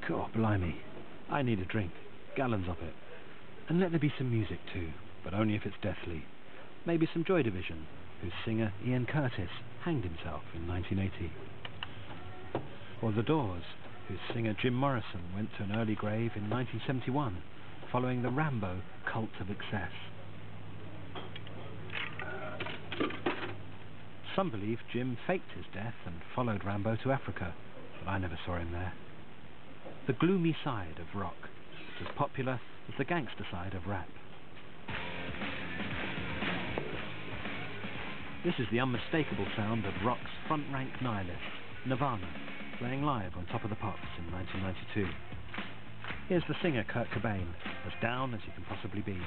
God, blimey. I need a drink. Gallons of it. And let there be some music too, but only if it's deathly. Maybe some Joy Division, whose singer Ian Curtis hanged himself in 1980. Or The Doors, whose singer Jim Morrison went to an early grave in 1971, following the Rimbaud cult of excess. Some believe Jim faked his death and followed Rimbaud to Africa, but I never saw him there. The gloomy side of rock is as popular as the gangster side of rap. This is the unmistakable sound of rock's front-rank nihilists, Nirvana, playing live on Top of the Pops in 1992. Here's the singer Kurt Cobain, as down as you can possibly be.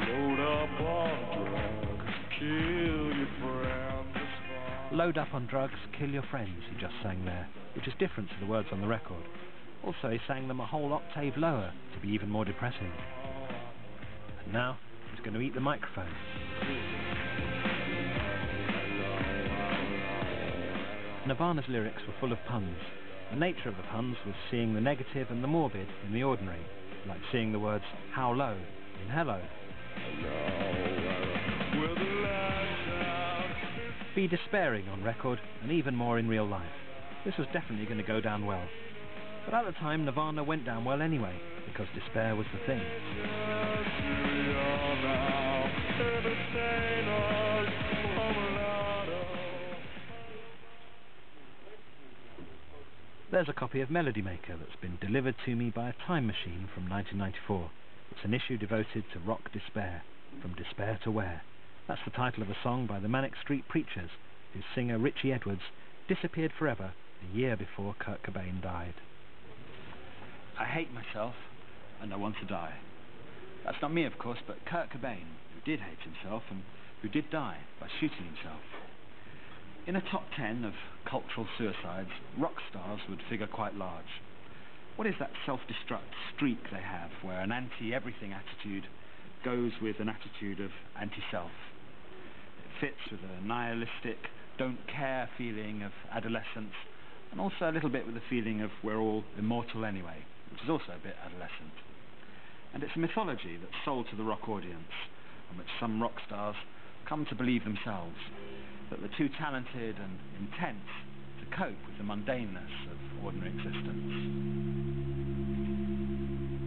Load up on drugs, kill your friends. Load up on drugs, kill your friends, he just sang there, which is different to the words on the record. Also, he sang them a whole octave lower to be even more depressing. And now, he's going to eat the microphone. Nirvana's lyrics were full of puns. The nature of the puns was seeing the negative and the morbid in the ordinary, like seeing the words "how low" in "hello." Be despairing on record, and even more in real life. This was definitely going to go down well. But at the time, Nirvana went down well anyway, because despair was the thing. There's a copy of Melody Maker that's been delivered to me by a time machine from 1994. It's an issue devoted to rock despair, From Despair to Where. That's the title of a song by the Manic Street Preachers, whose singer Richie Edwards disappeared forever a year before Kurt Cobain died. I hate myself, and I want to die. That's not me, of course, but Kurt Cobain, who did hate himself and who did die by shooting himself. In a top 10 of cultural suicides, rock stars would figure quite large. What is that self-destruct streak they have, where an anti-everything attitude goes with an attitude of anti-self? It fits with a nihilistic, don't-care feeling of adolescence, and also a little bit with the feeling of we're all immortal anyway, which is also a bit adolescent. And it's a mythology that's sold to the rock audience, on which some rock stars come to believe themselves, that they're too talented and intense to cope with the mundaneness of ordinary existence.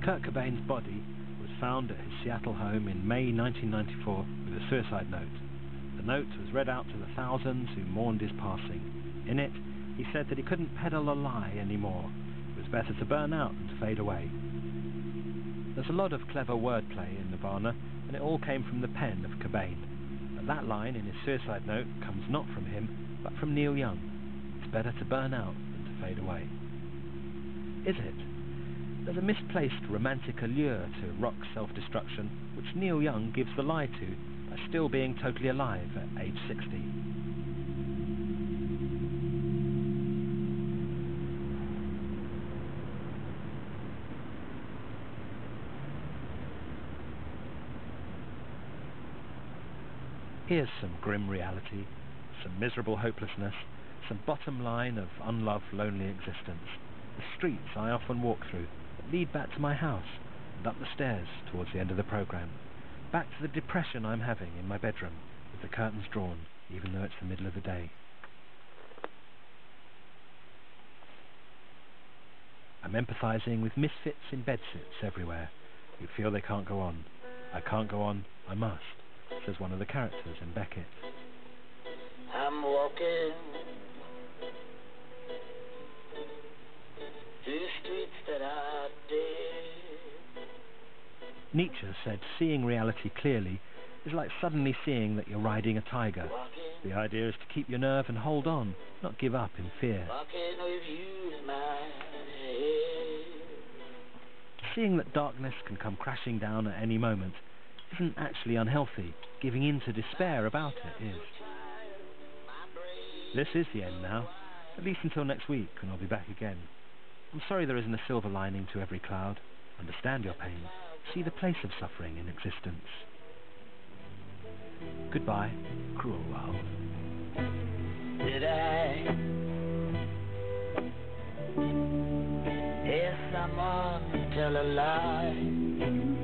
Kurt Cobain's body was found at his Seattle home in May 1994 with a suicide note. The note was read out to the thousands who mourned his passing. In it, he said that he couldn't peddle a lie anymore. It was better to burn out than to fade away. There's a lot of clever wordplay in Nirvana, and it all came from the pen of Cobain. But that line in his suicide note comes not from him, but from Neil Young. It's better to burn out than to fade away. Is it? There's a misplaced romantic allure to rock self-destruction, which Neil Young gives the lie to by still being totally alive at age 60. Here's some grim reality, some miserable hopelessness, some bottom line of unloved, lonely existence. The streets I often walk through that lead back to my house and up the stairs towards the end of the programme. Back to the depression I'm having in my bedroom with the curtains drawn, even though it's the middle of the day. I'm empathising with misfits in bedsits everywhere who feel they can't go on. I can't go on, I must, says one of the characters in Beckett. I'm walking through streets that I did. Nietzsche said seeing reality clearly is like suddenly seeing that you're riding a tiger. The idea is to keep your nerve and hold on, not give up in fear. Seeing that darkness can come crashing down at any moment isn't actually unhealthy. Giving in to despair about it is. This is the end now, at least until next week when I'll be back again. I'm sorry there isn't a silver lining to every cloud. Understand your pain. See the place of suffering in existence. Goodbye, cruel world. Did I someone tell a lie.